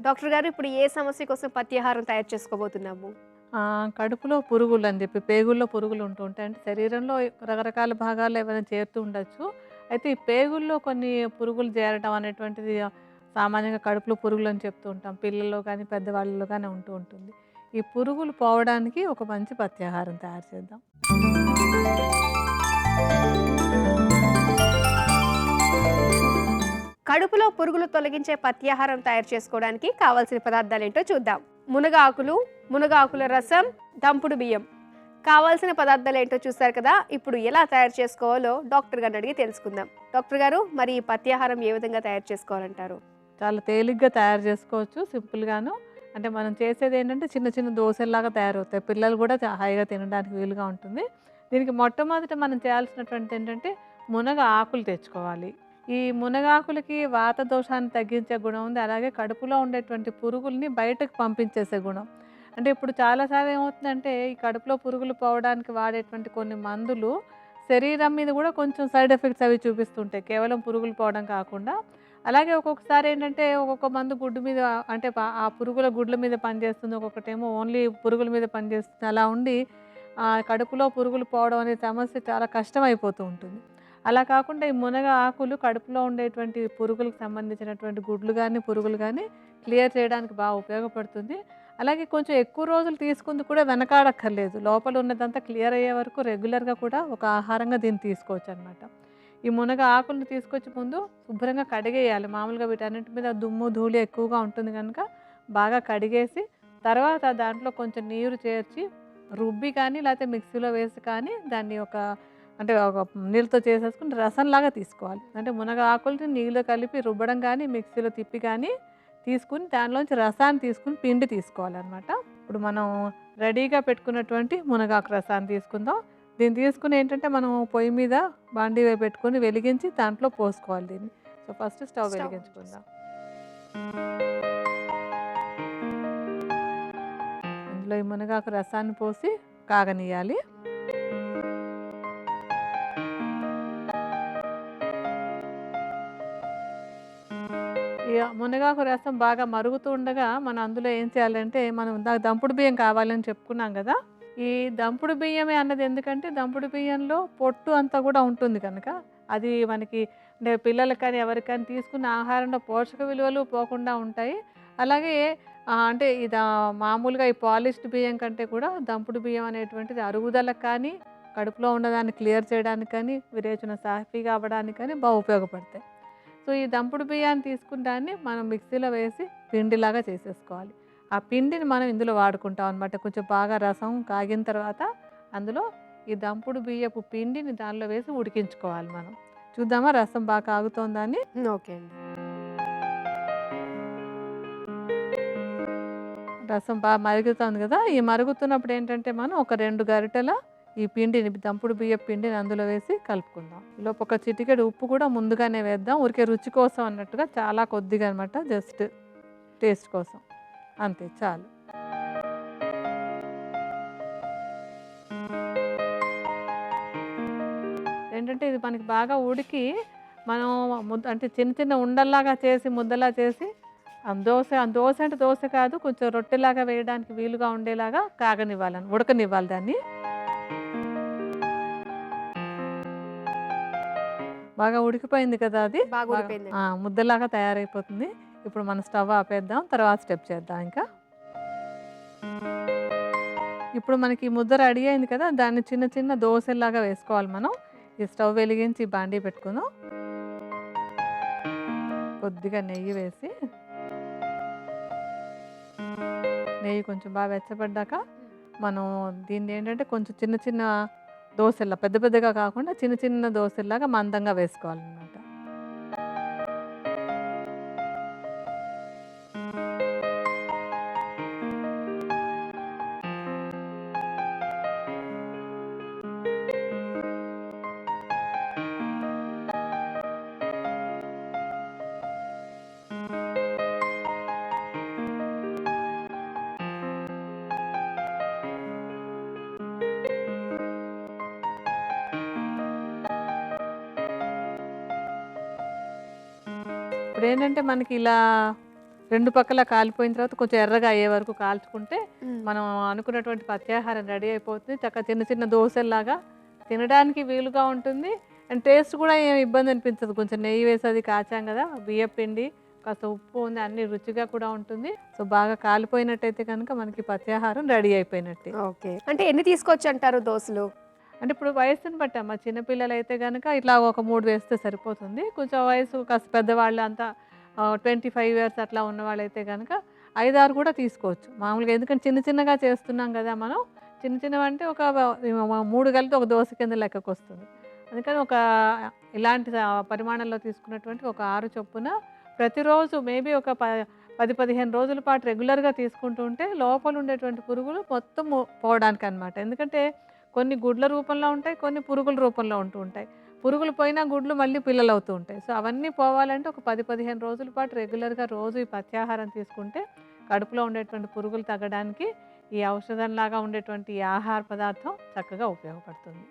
Doctor గారు ఇప్పుడు ఏ సమస్య కోసం పత్యాహారం తయారు చేసుకోబోతున్నాము? కడుపులో పురుగులని జెప్పి, పేగుల్లో పురుగులు ఉంటూ ఉంటాయి. అంటే శరీరంలో రకరకాల భాగాల్లో ఏవైనా చేరుతూ ఉండొచ్చు. అయితే ఈ పేగుల్లో కొన్ని పురుగులు చేరటం అనేటువంటిది సామాన్యంగా కడుపులో పురుగులని చెప్తూ ఉంటాం. పిల్లల్లో గానీ, పెద్దవాళ్ళలో గానీ ఉంటూ ఉంటుంది. ఈ పురుగులు పోవడానికి ఒక మంచి పత్యాహారం తయారు చేద్దాం. కడుపులో పురుగులు తొలగించే పత్యాహారం తయారు చేసుకోవడానికి కావాల్సిన పదార్థాలేంటో చూద్దాం. మునగ ఆకులు, మునగ ఆకుల రసం, దంపుడు బియ్యం. కావాల్సిన పదార్థాలేంటో చూస్తారు కదా! ఇప్పుడు ఎలా తయారు చేసుకోవాలో డాక్టర్ గారిని అడిగి తెలుసుకుందాం. డాక్టర్ గారు, మరి ఈ పత్యాహారం ఏ విధంగా తయారు చేసుకోవాలంటారు? చాలా తేలిగ్గా తయారు చేసుకోవచ్చు సింపుల్‌గాను. అంటే మనం చేసేదేంటంటే చిన్న చిన్న దోసల్లాగా తయారవుతాయి. పిల్లలు కూడా హాయిగా తినడానికి వీలుగా ఉంటుంది. దీనికి మొట్టమొదట మనం చేయాల్సినటువంటిదేంటంటే మునగ ఆకులు తెచ్చుకోవాలి. ఈ మునగాకులకి వాత దోషాన్ని తగ్గించే గుణం ఉంది. అలాగే కడుపులో ఉండేటువంటి పురుగుల్ని బయటకు పంపించేసే గుణం. అంటే ఇప్పుడు చాలా సార్లు ఏమవుతుందంటే ఈ కడుపులో పురుగులు పోవడానికి వాడేటువంటి కొన్ని మందులు శరీరం మీద కూడా కొంచెం సైడ్ ఎఫెక్ట్స్ అవి చూపిస్తుంటాయి. కేవలం పురుగులు పోవడం కాకుండా. అలాగే ఒక్కొక్కసారి ఏంటంటే ఒక్కొక్క మందు గుడ్డు మీద అంటే ఆ పురుగుల గుడ్ల మీద పనిచేస్తుంది. ఒక్కొక్కటేమో ఓన్లీ పురుగుల మీద పనిచేస్తుంది. అలా ఉండి కడుపులో పురుగులు పోవడం అనే సమస్య చాలా కష్టమైపోతూ ఉంటుంది. అలా కాకుండా ఈ మునగ ఆకులు కడుపులో ఉండేటువంటి పురుగులకు సంబంధించినటువంటి గుడ్లు గానీ, పురుగులు గానీ క్లియర్ చేయడానికి బాగా ఉపయోగపడుతుంది. అలాగే కొంచెం ఎక్కువ రోజులు తీసుకుంది కూడా వెనకాడక్కర్లేదు. లోపల ఉన్నదంతా క్లియర్ అయ్యే వరకు రెగ్యులర్‌గా కూడా ఒక ఆహారంగా దీన్ని తీసుకోవచ్చనమాట. ఈ మునగ ఆకులను తీసుకొచ్చి ముందు శుభ్రంగా కడిగేయాలి. మామూలుగా వీటన్నిటి మీద దుమ్ము, ధూళి ఎక్కువగా ఉంటుంది గనుక బాగా కడిగేసి, తర్వాత దాంట్లో కొంచెం నీరు చేర్చి రుబ్బి కానీ, లేతే మిక్సీలో వేసి కానీ దాన్ని ఒక నీళ్ళతో చేసేసుకొని రసంలాగా తీసుకోవాలి. అంటే మునగ ఆకుల్ని నీళ్ళలో కలిపి రుబ్బడం కానీ, మిక్సీలో తిప్పి కానీ తీసుకొని దానిలోంచి రసాన్ని తీసుకొని పిండి తీసుకోవాలనమాట. ఇప్పుడు మనం రెడీగా పెట్టుకున్నటువంటి మునగాకు రసాన్ని తీసుకుందాం. దీన్ని తీసుకొని ఏంటంటే మనం పొయ్యి మీద బాండీ పెట్టుకొని వెలిగించి దాంట్లో పోసుకోవాలి దీన్ని. సో ఫస్ట్ స్టవ్ వెలిగించుకుందాం. అందులో ఈ మునగాకు రసాన్ని పోసి కాగనీయాలి. ఈ మునగాకు రసం బాగా మరుగుతూ ఉండగా మనం అందులో ఏం చేయాలంటే మనం ఇందాక దంపుడు బియ్యం కావాలని చెప్పుకున్నాం కదా! ఈ దంపుడు బియ్యమే అన్నది ఎందుకంటే దంపుడు బియ్యంలో పొట్టు అంతా కూడా ఉంటుంది కనుక అది మనకి అంటే పిల్లలకి కానీ ఎవరికి కానీ తీసుకున్న ఆహారంలో పోషక విలువలు పోకుండా ఉంటాయి. అలాగే అంటే మామూలుగా ఈ పాలిష్డ్ బియ్యం కంటే కూడా దంపుడు బియ్యం అనేటువంటిది అరుగుదలకు కానీ, కడుపులో ఉన్నదాన్ని క్లియర్ చేయడానికి కానీ, విరేచన సాఫీగా అవ్వడానికి కానీ బాగా ఉపయోగపడతాయి. సో, ఈ దంపుడు బియ్యాన్ని తీసుకున్న దాన్ని మనం మిక్సీలో వేసి పిండిలాగా చేసేసుకోవాలి. ఆ పిండిని మనం ఇందులో వాడుకుంటాం అనమాట. కొంచెం బాగా రసం కాగిన తర్వాత అందులో ఈ దంపుడు బియ్యపు పిండిని దానిలో వేసి ఉడికించుకోవాలి మనం. చూద్దామా రసం బాగా కాగుతోందా అని? ఓకే అండి. రసం బాగా మరుగుతోంది కదా! ఈ మరుగుతున్నప్పుడు ఏంటంటే మనం ఒక 2 గరిటెల ఈ పిండిని దంపుడు బియ్యపు పిండిని అందులో వేసి కలుపుకుందాం. ఈలోపు ఒక చిటికెడు ఉప్పు కూడా ముందుగానే వేద్దాం. ఊరికే రుచి కోసం అన్నట్టుగా చాలా కొద్దిగా అనమాట. జస్ట్ టేస్ట్ కోసం. అంతే చాలు. ఏంటంటే ఇది మనకి బాగా ఉడికి మనం అంటే చిన్న చిన్న ఉండల్లాగా చేసి ముద్దలా చేసి దోస అంటే దోస కాదు, కొంచెం రొట్టెలాగా వేయడానికి వీలుగా ఉండేలాగా ఉడకనివ్వాలి దాన్ని. బాగా ఉడికిపోయింది కదా అది. బాగా ఉడిపోయిందండి. ముద్దలాగా తయారైపోతుంది. ఇప్పుడు మనం స్టవ్ ఆపేద్దాం. తర్వాత స్టెప్ చేద్దాం ఇంకా. ఇప్పుడు మనకి ముద్ద రెడీ అయింది కదా! దాన్ని చిన్న చిన్న దోసల్లాగా వేసుకోవాలి మనం. ఈ స్టవ్ వెలిగించి బాండీ పెట్టుకుందాం. కొద్దిగా నెయ్యి వేసి నెయ్యి కొంచెం బాగా వెచ్చబడ్డాక మనం దీన్ని ఏంటంటే కొంచెం చిన్న చిన్న దోసల్లా పెద్ద పెద్దగా కాకుండా చిన్న చిన్న దోసల్లాగా మందంగా వేసుకోవాలన్నమాట. ఇప్పుడేంటంటే మనకి ఇలా 2 పక్కల కాలిపోయిన తర్వాత కొంచెం ఎర్రగా అయ్యే వరకు కాల్చుకుంటే మనం అనుకున్నటువంటి పత్యాహారం రెడీ అయిపోతుంది. చక్కగా చిన్న చిన్న దోసెల్లాగా తినడానికి వీలుగా ఉంటుంది. అండ్ టేస్ట్ కూడా ఏమి ఇబ్బంది అనిపించదు. కొంచెం నెయ్యి వేసి అది కాచాం కదా, బియ్యం పిండి కాస్త ఉప్పు ఉంది, అన్ని రుచిగా కూడా ఉంటుంది. సో బాగా కాలిపోయినట్టయితే కనుక మనకి పత్యాహారం రెడీ అయిపోయినట్టే. ఓకే. అంటే ఎన్ని తీసుకోవచ్చు అంటారు దోసలు? అంటే ఇప్పుడు వయసుని బట్టి అమ్మ, చిన్నపిల్లలు అయితే కనుక ఇట్లా ఒక 3 వేస్తే సరిపోతుంది. కొంచెం వయసు కాస్త పెద్దవాళ్ళు అంతా 25 ఇయర్స్ అట్లా ఉన్న వాళ్ళైతే కనుక 5, 6 కూడా తీసుకోవచ్చు మామూలుగా. ఎందుకంటే చిన్న చిన్నగా చేస్తున్నాం కదా మనం. చిన్న చిన్నవంటే ఒక 3 కలిపి ఒక దోస కింద లెక్కకు వస్తుంది. అందుకని ఒక ఇలాంటి పరిమాణంలో తీసుకున్నటువంటి ఒక 6 చొప్పున ప్రతిరోజు మేబీ ఒక 10-15 రోజుల పాటు రెగ్యులర్గా తీసుకుంటూ ఉంటే లోపల ఉండేటువంటి పురుగులు మొత్తం పోవడానికి అనమాట. ఎందుకంటే కొన్ని గుడ్ల రూపంలో ఉంటాయి, కొన్ని పురుగుల రూపంలో ఉంటూ ఉంటాయి. పురుగులు పోయినా గుడ్లు మళ్ళీ పిల్లలు అవుతూ ఉంటాయి. సో అవన్నీ పోవాలంటే ఒక 10-15 రోజుల పాటు రెగ్యులర్గా రోజు ఈ పత్యాహారం తీసుకుంటే కడుపులో ఉండేటువంటి పురుగులు తగ్గడానికి ఈ ఔషధంలాగా ఉండేటువంటి ఈ ఆహార పదార్థం చక్కగా ఉపయోగపడుతుంది.